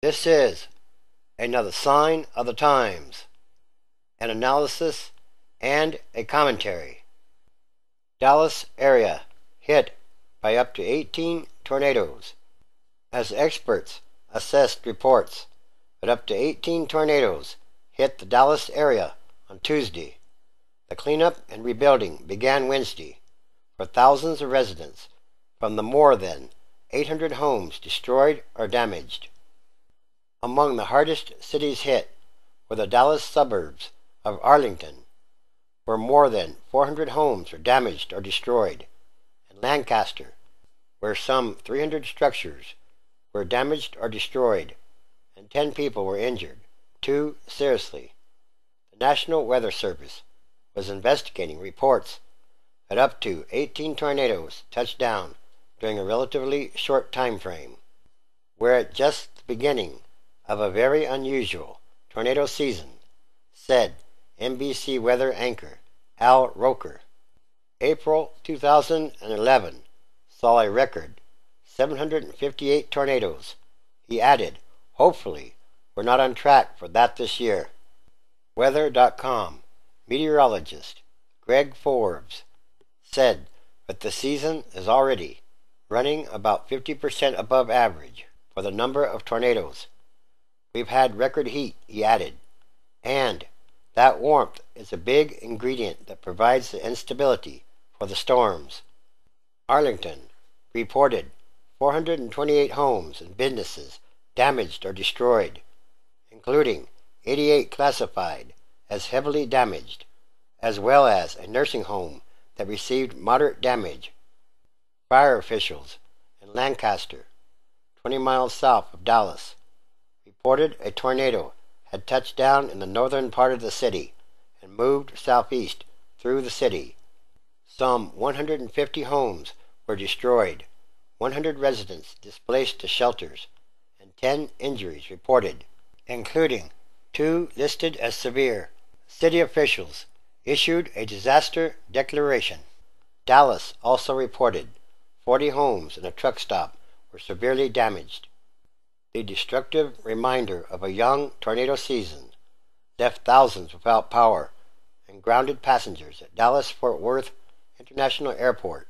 This is another sign of the times, an analysis and a commentary. Dallas area hit by up to 18 tornadoes. As experts assessed reports that up to 18 tornadoes hit the Dallas area on Tuesday, the cleanup and rebuilding began Wednesday for thousands of residents from the more than 800 homes destroyed or damaged. Among the hardest cities hit were the Dallas suburbs of Arlington, where more than 400 homes were damaged or destroyed, and Lancaster, where some 300 structures were damaged or destroyed, and 10 people were injured, 2 seriously. The National Weather Service was investigating reports that up to 18 tornadoes touched down during a relatively short time frame. We're at just the beginning of a very unusual tornado season, said NBC weather anchor Al Roker. April 2011 saw a record 758 tornadoes. He added, hopefully we're not on track for that this year. Weather.com meteorologist Greg Forbes said that the season is already running about 50% above average for the number of tornadoes. We've had record heat, he added, and that warmth is a big ingredient that provides the instability for the storms. Arlington reported 428 homes and businesses damaged or destroyed, including 88 classified as heavily damaged, as well as a nursing home that received moderate damage. Fire officials in Lancaster, 20 miles south of Dallas, reported a tornado had touched down in the northern part of the city and moved southeast through the city. Some 150 homes were destroyed, 100 residents displaced to shelters, and 10 injuries reported, including 2 listed as severe. City officials issued a disaster declaration. Dallas also reported 40 homes and a truck stop were severely damaged. The destructive reminder of a young tornado season left thousands without power and grounded passengers at Dallas-Fort Worth International Airport,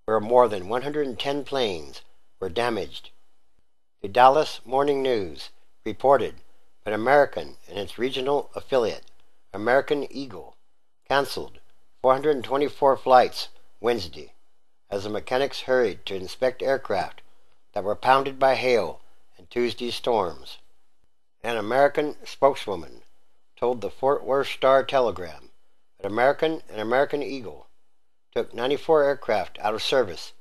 where more than 110 planes were damaged. The Dallas Morning News reported that American and its regional affiliate, American Eagle, canceled 424 flights Wednesday as the mechanics hurried to inspect aircraft that were pounded by hail and Tuesday's storms. An American spokeswoman told the Fort Worth Star-Telegram that American and American Eagle took 94 aircraft out of service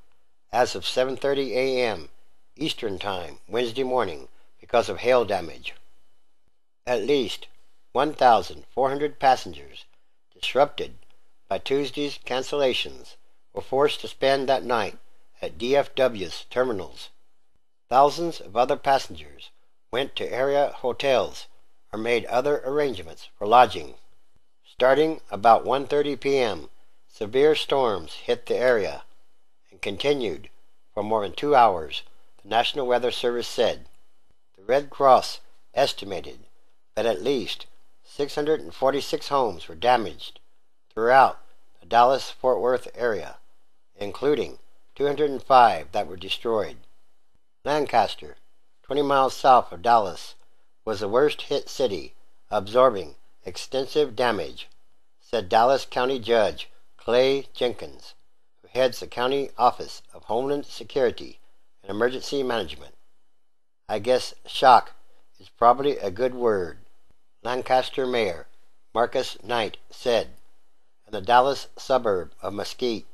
as of 7:30 a.m. Eastern Time Wednesday morning because of hail damage. At least 1,400 passengers disrupted by Tuesday's cancellations were forced to spend that night at DFW's terminals. Thousands of other passengers went to area hotels or made other arrangements for lodging. Starting about 1:30 p.m., severe storms hit the area and continued for more than 2 hours, the National Weather Service said. The Red Cross estimated that at least 646 homes were damaged throughout the Dallas-Fort Worth area, including 205 that were destroyed. Lancaster, 20 miles south of Dallas, was the worst-hit city, absorbing extensive damage, said Dallas County Judge Clay Jenkins, who heads the County Office of Homeland Security and Emergency Management. I guess shock is probably a good word, Lancaster Mayor Marcus Knight said. In the Dallas suburb of Mesquite,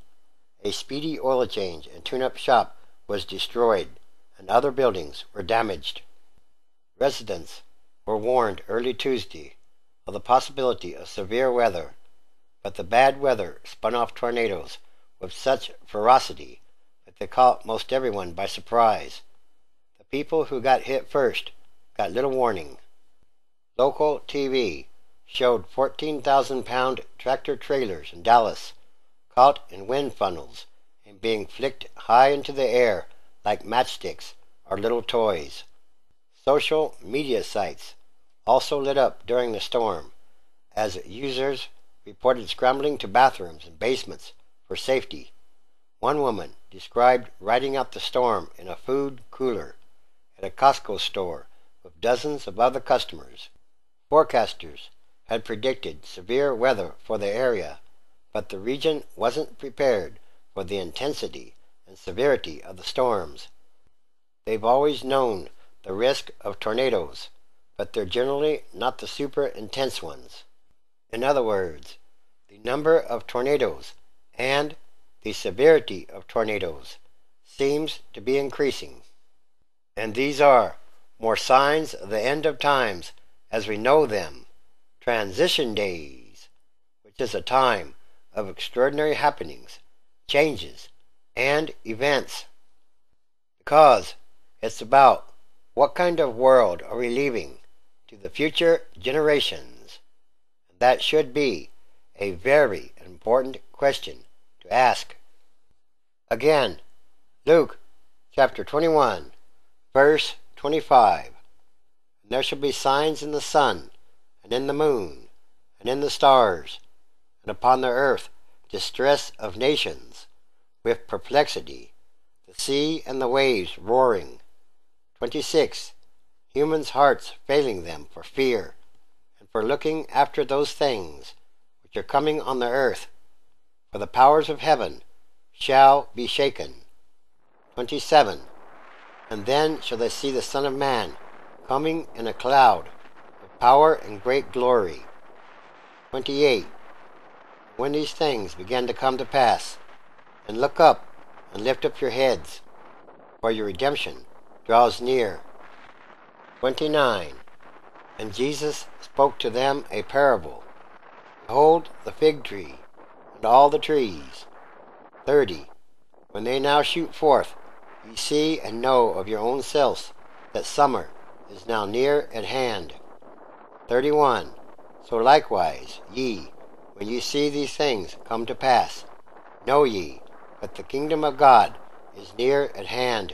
a Speedy oil change and tune-up shop was destroyed, and other buildings were damaged. Residents were warned early Tuesday of the possibility of severe weather, but the bad weather spun off tornadoes with such ferocity that they caught most everyone by surprise. The people who got hit first got little warning. Local TV showed 14,000-pound tractor-trailers in Dallas caught in wind funnels and being flicked high into the air like matchsticks or little toys. social media sites also lit up during the storm, as users reported scrambling to bathrooms and basements for safety. One woman described riding out the storm in a food cooler at a Costco store with dozens of other customers. Forecasters had predicted severe weather for the area, but the region wasn't prepared for the intensity and severity of the storms. They've always known the risk of tornadoes, but they're generally not the super intense ones. In other words, the number of tornadoes and the severity of tornadoes seems to be increasing. And these are more signs of the end of times as we know them, transition days, which is a time of extraordinary happenings, changes, and events. Because it's about what kind of world are we leaving to the future generations. And that should be a very important question to ask. Again, Luke chapter 21, verse 25. And there shall be signs in the sun, and in the moon, and in the stars, and upon the earth distress of nations, with perplexity, the sea and the waves roaring. 26. Humans' hearts failing them for fear, and for looking after those things which are coming on the earth, for the powers of heaven shall be shaken. 27. And then shall they see the Son of Man coming in a cloud with power and great glory. 28. When these things begin to come to pass, then look up and lift up your heads, for your redemption draws near. 29. And Jesus spoke to them a parable. Behold the fig tree, and all the trees. 30. When they now shoot forth, ye see and know of your own selves that summer is now near at hand. 31. So likewise ye, when ye see these things come to pass, know ye that the kingdom of God is near at hand.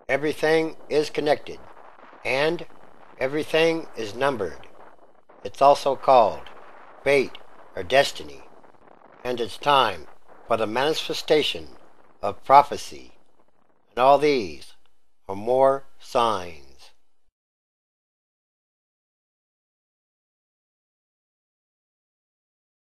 Everything is connected, and everything is numbered. It's also called fate or destiny, and it's time for the manifestation of prophecy. And all these are more signs.